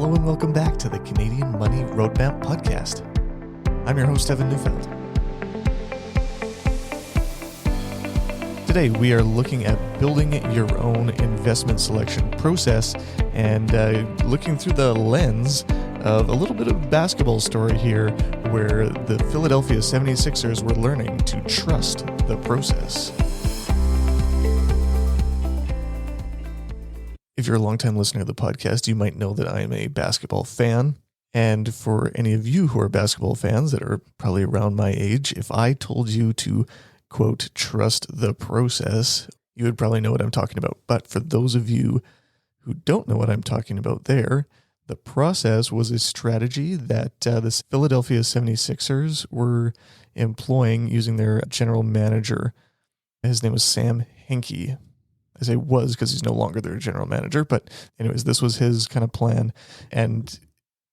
Hello and welcome back to the Canadian Money Roadmap Podcast. I'm your host, Evan Neufeld. Today, we are looking at building your own investment selection process and looking through the lens of a little bit of basketball story here where the Philadelphia 76ers were learning to trust the process. If you're a longtime listener to the podcast, you might know that I am a basketball fan. And for any of you who are basketball fans that are probably around my age, if I told you to, quote, trust the process, you would probably know what I'm talking about. But for those of you who don't know what I'm talking about there, the process was a strategy that the Philadelphia 76ers were employing using their general manager. His name was Sam Hinkie. I say was because he's no longer their general manager. But anyways, this was his kind of plan. And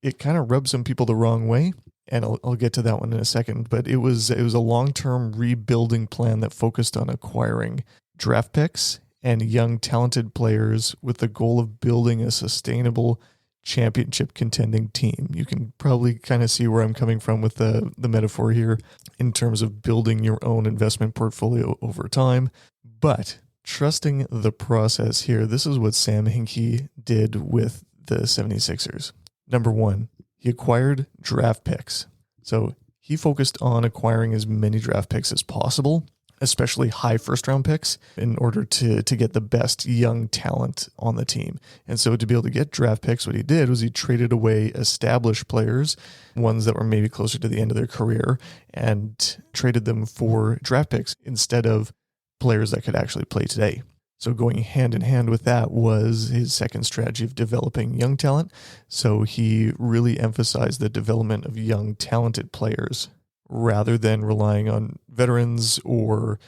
it kind of rubbed some people the wrong way. And I'll get to that one in a second. But it was a long-term rebuilding plan that focused on acquiring draft picks and young talented players with the goal of building a sustainable championship contending team. You can probably kind of see where I'm coming from with the metaphor here in terms of building your own investment portfolio over time. But trusting the process here, this is what Sam Hinkie did with the 76ers. Number one, he acquired draft picks. So he focused on acquiring as many draft picks as possible, especially high first-round picks, in order to get the best young talent on the team. And so to be able to get draft picks, what he did was he traded away established players, ones that were maybe closer to the end of their career, and traded them for draft picks instead of players that could actually play today. So going hand in hand with that was his second strategy of developing young talent. So he really emphasized the development of young, talented players rather than relying on veterans or,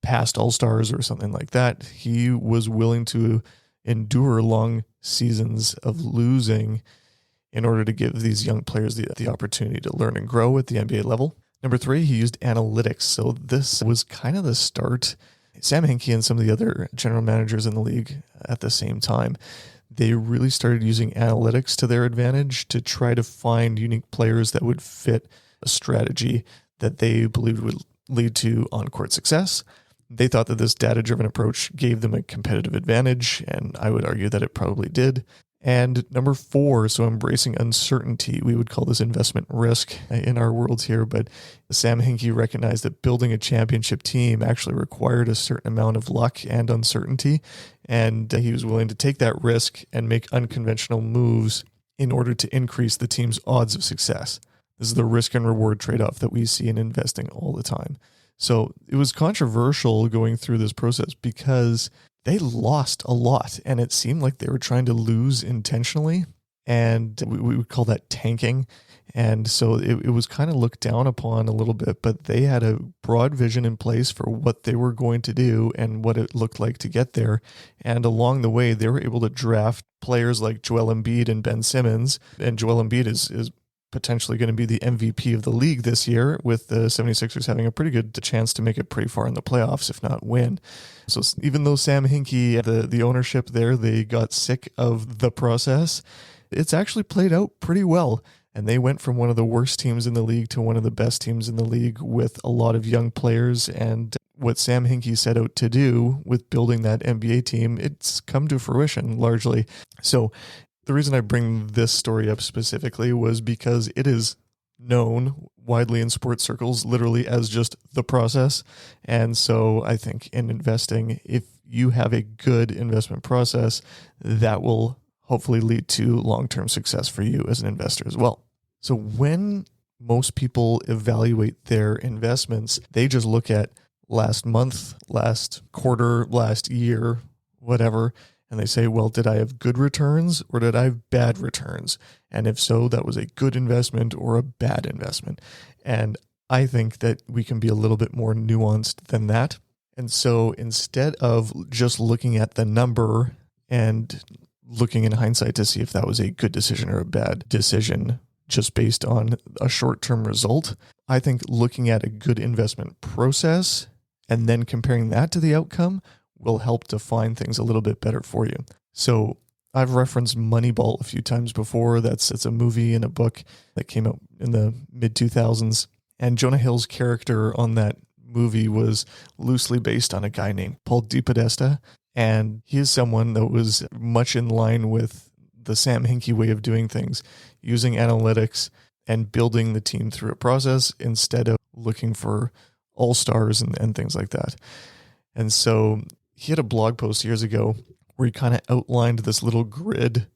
past all-stars or something like that. He was willing to endure long seasons of losing in order to give these young players the opportunity to learn and grow at the NBA level. Number three, he used analytics. So this was kind of the start. Sam Hinkie and some of the other general managers in the league at the same time, they really started using analytics to their advantage to try to find unique players that would fit a strategy that they believed would lead to on-court success. They thought that this data-driven approach gave them a competitive advantage, and I would argue that it probably did. And number four, so embracing uncertainty. We would call this investment risk in our worlds here, but Sam Hinkie recognized that building a championship team actually required a certain amount of luck and uncertainty, and he was willing to take that risk and make unconventional moves in order to increase the team's odds of success. This is the risk and reward trade-off that we see in investing all the time. So it was controversial going through this process because they lost a lot, and it seemed like they were trying to lose intentionally, and we would call that tanking. And so it was kind of looked down upon a little bit, but they had a broad vision in place for what they were going to do and what it looked like to get there. And along the way, they were able to draft players like Joel Embiid and Ben Simmons, and Joel Embiid is potentially going to be the MVP of the league this year, with the 76ers having a pretty good chance to make it pretty far in the playoffs, if not win. So even though Sam Hinkie, the ownership there, they got sick of the process, it's actually played out pretty well. And they went from one of the worst teams in the league to one of the best teams in the league with a lot of young players. And what Sam Hinkie set out to do with building that NBA team, it's come to fruition largely. So the reason I bring this story up specifically was because it is known widely in sports circles literally as just the process. And so I think in investing, if you have a good investment process, that will hopefully lead to long-term success for you as an investor as well. So when most people evaluate their investments, they just look at last month, last quarter, last year, whatever, and they say, well, did I have good returns or did I have bad returns? And if so, that was a good investment or a bad investment. And I think that we can be a little bit more nuanced than that. And so instead of just looking at the number and looking in hindsight to see if that was a good decision or a bad decision, just based on a short-term result, I think looking at a good investment process and then comparing that to the outcome will help define things a little bit better for you. So I've referenced Moneyball a few times before. It's a movie and a book that came out in the mid 2000s. And Jonah Hill's character on that movie was loosely based on a guy named Paul DePodesta. And he is someone that was much in line with the Sam Hinkie way of doing things, using analytics and building the team through a process instead of looking for all-stars and things like that. And so he had a blog post years ago where he kind of outlined this little grid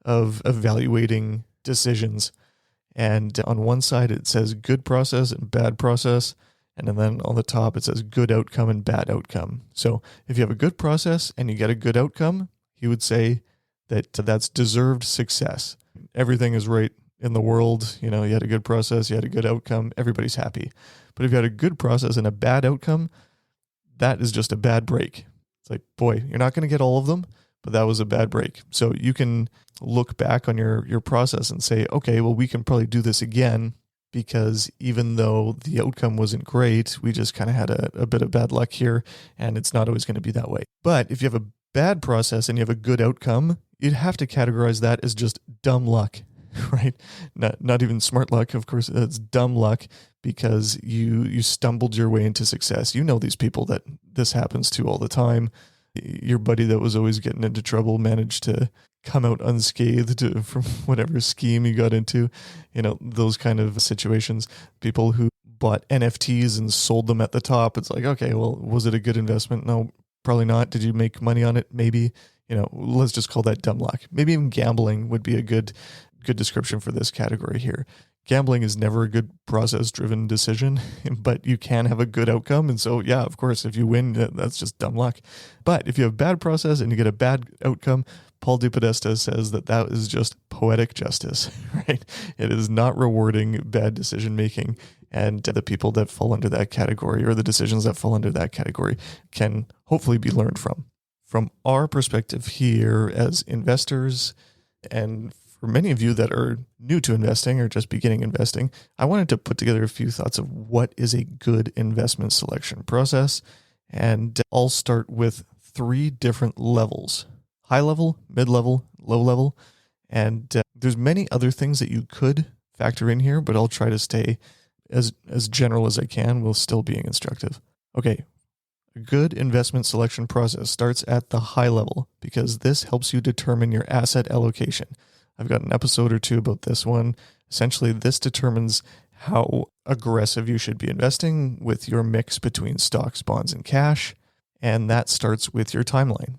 of evaluating decisions. And on one side, it says good process and bad process. And then on the top, it says good outcome and bad outcome. So if you have a good process and you get a good outcome, he would say that that's deserved success. Everything is right in the world. You had a good process, you had a good outcome, everybody's happy. But if you had a good process and a bad outcome, that is just a bad break. It's like, boy, you're not going to get all of them, but that was a bad break. So you can look back on your process and say, okay, well, we can probably do this again, because even though the outcome wasn't great, we just kind of had a bit of bad luck here, and it's not always going to be that way. But if you have a bad process and you have a good outcome, you'd have to categorize that as just dumb luck, right? Not even smart luck, of course. It's dumb luck because you stumbled your way into success. You know these people that this happens to all the time. Your buddy that was always getting into trouble managed to come out unscathed from whatever scheme you got into. Those kind of situations. People who bought NFTs and sold them at the top. It's like, okay, well, was it a good investment? No, probably not. Did you make money on it? Maybe. Let's just call that dumb luck. Maybe even gambling would be a good description for this category here. Gambling is never a good process-driven decision, but you can have a good outcome. And so, yeah, of course, if you win, that's just dumb luck. But if you have bad process and you get a bad outcome, Paul DePodesta says that is just poetic justice, right? It is not rewarding bad decision-making. And the people that fall under that category, or the decisions that fall under that category, can hopefully be learned from. From our perspective here as investors, and for many of you that are new to investing or just beginning investing, I wanted to put together a few thoughts of what is a good investment selection process. And I'll start with 3 different levels: high level, mid-level, low level. And there's many other things that you could factor in here, but I'll try to stay as general as I can while still being instructive. Okay. A good investment selection process starts at the high level because this helps you determine your asset allocation. I've got an episode or 2 about this one. Essentially, this determines how aggressive you should be investing with your mix between stocks, bonds, and cash, and that starts with your timeline.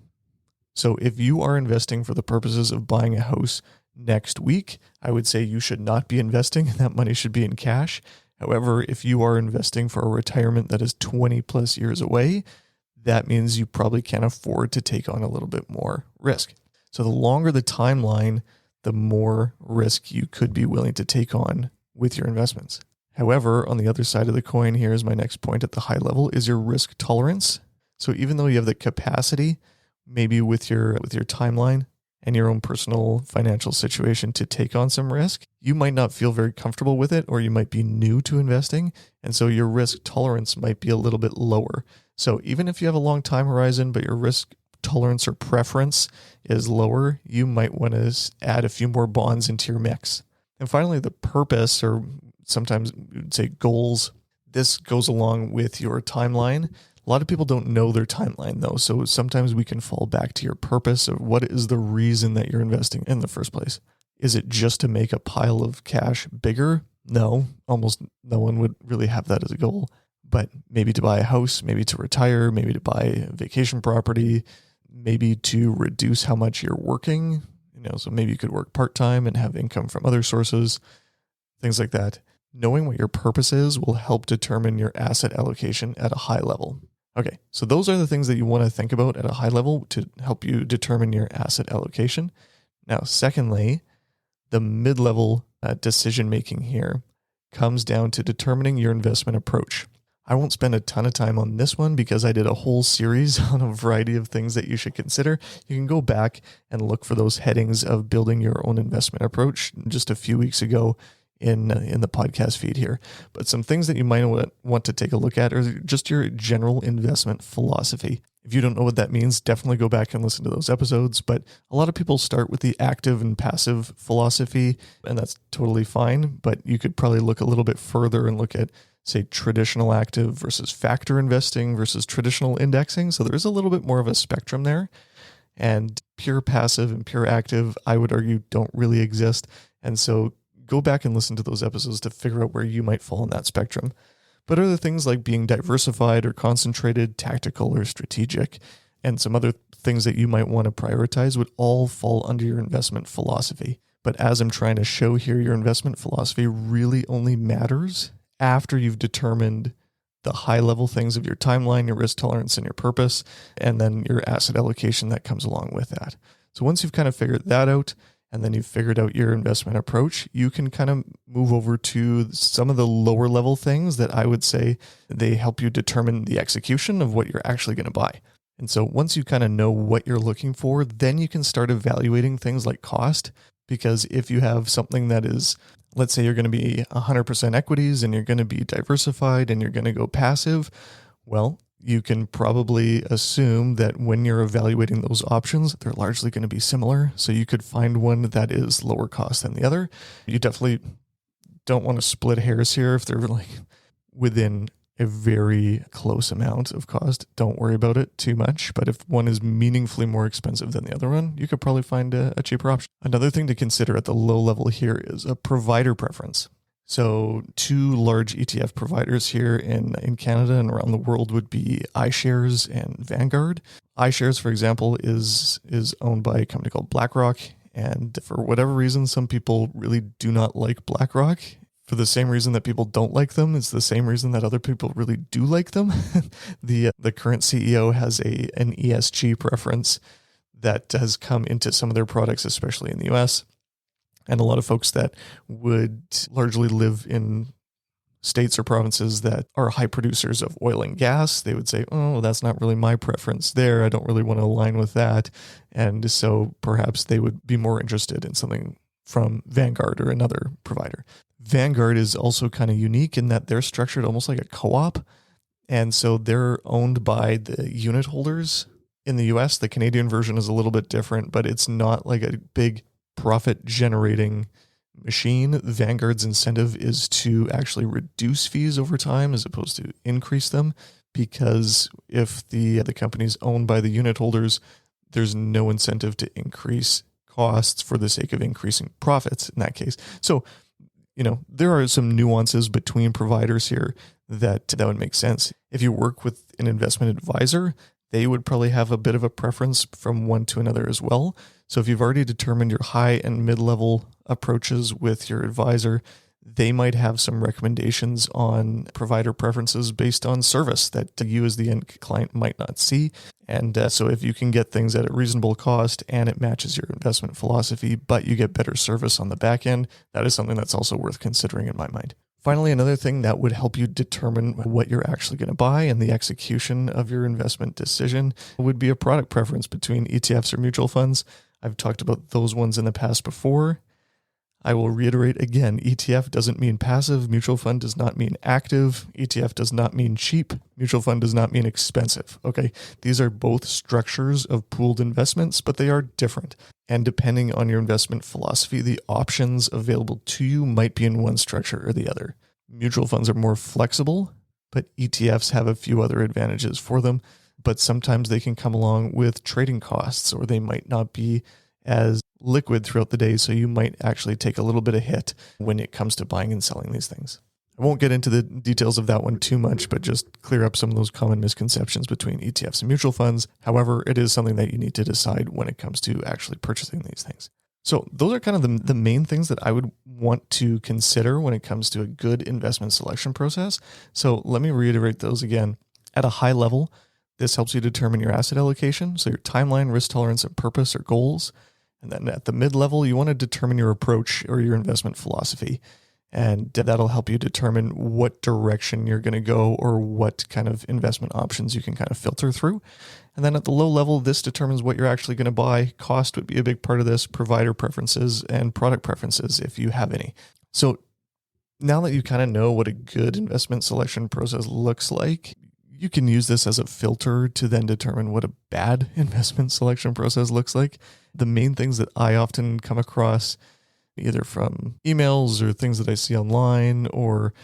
So if you are investing for the purposes of buying a house next week, I would say you should not be investing. That money should be in cash. However, if you are investing for a retirement that is 20 plus years away, that means you probably can't afford to take on a little bit more risk. So the longer the timeline, the more risk you could be willing to take on with your investments. However, on the other side of the coin, here is my next point at the high level, is your risk tolerance. So even though you have the capacity, maybe with your timeline and your own personal financial situation to take on some risk, you might not feel very comfortable with it, or you might be new to investing. And so your risk tolerance might be a little bit lower. So even if you have a long time horizon, but your risk tolerance or preference is lower, you might want to add a few more bonds into your mix. And finally, the purpose, or sometimes you'd say goals, this goes along with your timeline. A lot of people don't know their timeline though. So sometimes we can fall back to your purpose, or what is the reason that you're investing in the first place? Is it just to make a pile of cash bigger? No, almost no one would really have that as a goal. But maybe to buy a house, maybe to retire, maybe to buy a vacation property, maybe to reduce how much you're working. So maybe you could work part-time and have income from other sources, things like that. Knowing what your purpose is will help determine your asset allocation at a high level. Okay, so those are the things that you want to think about at a high level to help you determine your asset allocation. Now, secondly, the mid-level decision-making here comes down to determining your investment approach. I won't spend a ton of time on this one because I did a whole series on a variety of things that you should consider. You can go back and look for those headings of building your own investment approach just a few weeks ago in the podcast feed here. But some things that you might want to take a look at are just your general investment philosophy. If you don't know what that means, definitely go back and listen to those episodes. But a lot of people start with the active and passive philosophy, and that's totally fine. But you could probably look a little bit further and look at, say, traditional active versus factor investing versus traditional indexing. So there's a little bit more of a spectrum there. And pure passive and pure active, I would argue, don't really exist. And so go back and listen to those episodes to figure out where you might fall in that spectrum. But other things like being diversified or concentrated, tactical or strategic, and some other things that you might want to prioritize would all fall under your investment philosophy. But as I'm trying to show here, your investment philosophy really only matters after you've determined the high-level things of your timeline, your risk tolerance, and your purpose, and then your asset allocation that comes along with that. So once you've kind of figured that out, and then you've figured out your investment approach, you can kind of move over to some of the lower level things that I would say they help you determine the execution of what you're actually going to buy. And so once you kind of know what you're looking for, then you can start evaluating things like cost. Because if you have something that is, let's say you're going to be 100% equities and you're going to be diversified and you're going to go passive, well, you can probably assume that when you're evaluating those options, they're largely going to be similar. So you could find one that is lower cost than the other. You definitely don't want to split hairs here if they're like within a very close amount of cost. Don't worry about it too much. But if one is meaningfully more expensive than the other one, you could probably find a cheaper option. Another thing to consider at the low level here is a provider preference. So two large ETF providers here in Canada and around the world would be iShares and Vanguard. iShares, for example, is owned by a company called BlackRock. And for whatever reason, some people really do not like BlackRock. For the same reason that people don't like them, it's the same reason that other people really do like them. The current CEO has an ESG preference that has come into some of their products, especially in the US. And a lot of folks that would largely live in states or provinces that are high producers of oil and gas, they would say, oh, that's not really my preference there. I don't really want to align with that. And so perhaps they would be more interested in something from Vanguard or another provider. Vanguard is also kind of unique in that they're structured almost like a co-op. And so they're owned by the unit holders in the US. The Canadian version is a little bit different, but it's not like a big profit generating machine. Vanguard's incentive is to actually reduce fees over time as opposed to increase them, because if the company is owned by the unit holders, there's no incentive to increase costs for the sake of increasing profits in that case. So, there are some nuances between providers here that would make sense. If you work with an investment advisor, they would probably have a bit of a preference from one to another as well. So if you've already determined your high and mid-level approaches with your advisor, they might have some recommendations on provider preferences based on service that you as the end client might not see. And so if you can get things at a reasonable cost and it matches your investment philosophy, but you get better service on the back end, that is something that's also worth considering in my mind. Finally, another thing that would help you determine what you're actually going to buy and the execution of your investment decision would be a product preference between ETFs or mutual funds. I've talked about those ones in the past before. I will reiterate again, ETF doesn't mean passive, mutual fund does not mean active, ETF does not mean cheap, mutual fund does not mean expensive, okay? These are both structures of pooled investments, but they are different. And depending on your investment philosophy, the options available to you might be in one structure or the other. Mutual funds are more flexible, but ETFs have a few other advantages for them, but sometimes they can come along with trading costs, or they might not be as liquid throughout the day, so you might actually take a little bit of hit when it comes to buying and selling these things. I won't get into the details of that one too much, but just clear up some of those common misconceptions between ETFs and mutual funds. However, it is something that you need to decide when it comes to actually purchasing these things. So those are kind of the main things that I would want to consider when it comes to a good investment selection process. So let me reiterate those again. At a high level, this helps you determine your asset allocation, so your timeline, risk tolerance, and purpose or goals. And then at the mid-level, you want to determine your approach or your investment philosophy. And that'll help you determine what direction you're going to go or what kind of investment options you can kind of filter through. And then at the low level, this determines what you're actually going to buy. Cost would be a big part of this, provider preferences and product preferences if you have any. So now that you kind of know what a good investment selection process looks like, you can use this as a filter to then determine what a bad investment selection process looks like. The main things that I often come across, either from emails or things that I see online or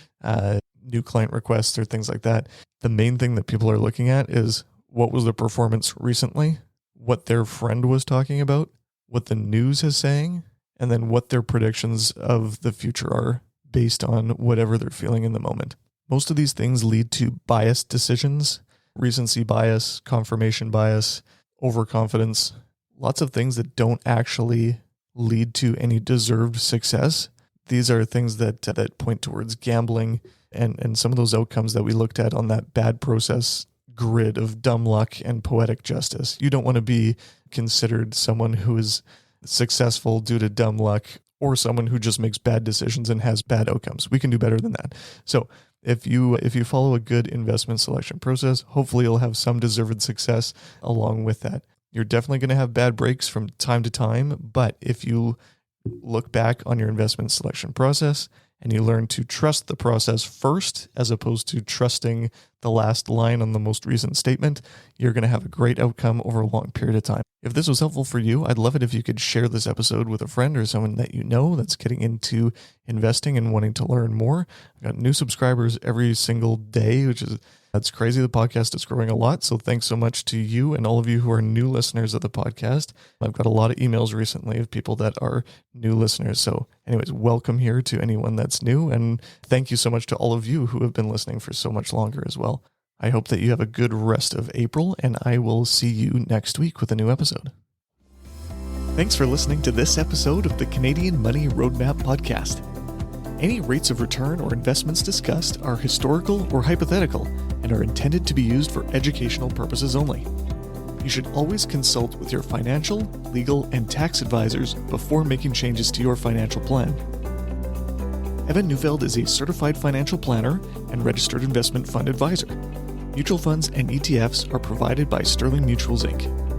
new client requests or things like that, the main thing that people are looking at is what was the performance recently, what their friend was talking about, what the news is saying, and then what their predictions of the future are based on whatever they're feeling in the moment. Most of these things lead to biased decisions, recency bias, confirmation bias, overconfidence, lots of things that don't actually lead to any deserved success. These are things that point towards gambling and some of those outcomes that we looked at on that bad process grid of dumb luck and poetic justice. You don't want to be considered someone who is successful due to dumb luck or someone who just makes bad decisions and has bad outcomes. We can do better than that. So if you follow a good investment selection process, hopefully you'll have some deserved success along with that. You're definitely going to have bad breaks from time to time, but if you look back on your investment selection process and you learn to trust the process first, as opposed to trusting the last line on the most recent statement, you're going to have a great outcome over a long period of time. If this was helpful for you, I'd love it if you could share this episode with a friend or someone that you know that's getting into investing and wanting to learn more. I've got new subscribers every single day, that's crazy. The podcast is growing a lot. So thanks so much to you and all of you who are new listeners of the podcast. I've got a lot of emails recently of people that are new listeners. So anyways, welcome here to anyone that's new. And thank you so much to all of you who have been listening for so much longer as well. I hope that you have a good rest of April, and I will see you next week with a new episode. Thanks for listening to this episode of the Canadian Money Roadmap Podcast. Any rates of return or investments discussed are historical or hypothetical and are intended to be used for educational purposes only. You should always consult with your financial, legal, and tax advisors before making changes to your financial plan. Evan Neufeld is a certified financial planner and registered investment fund advisor. Mutual funds and ETFs are provided by Sterling Mutuals Inc.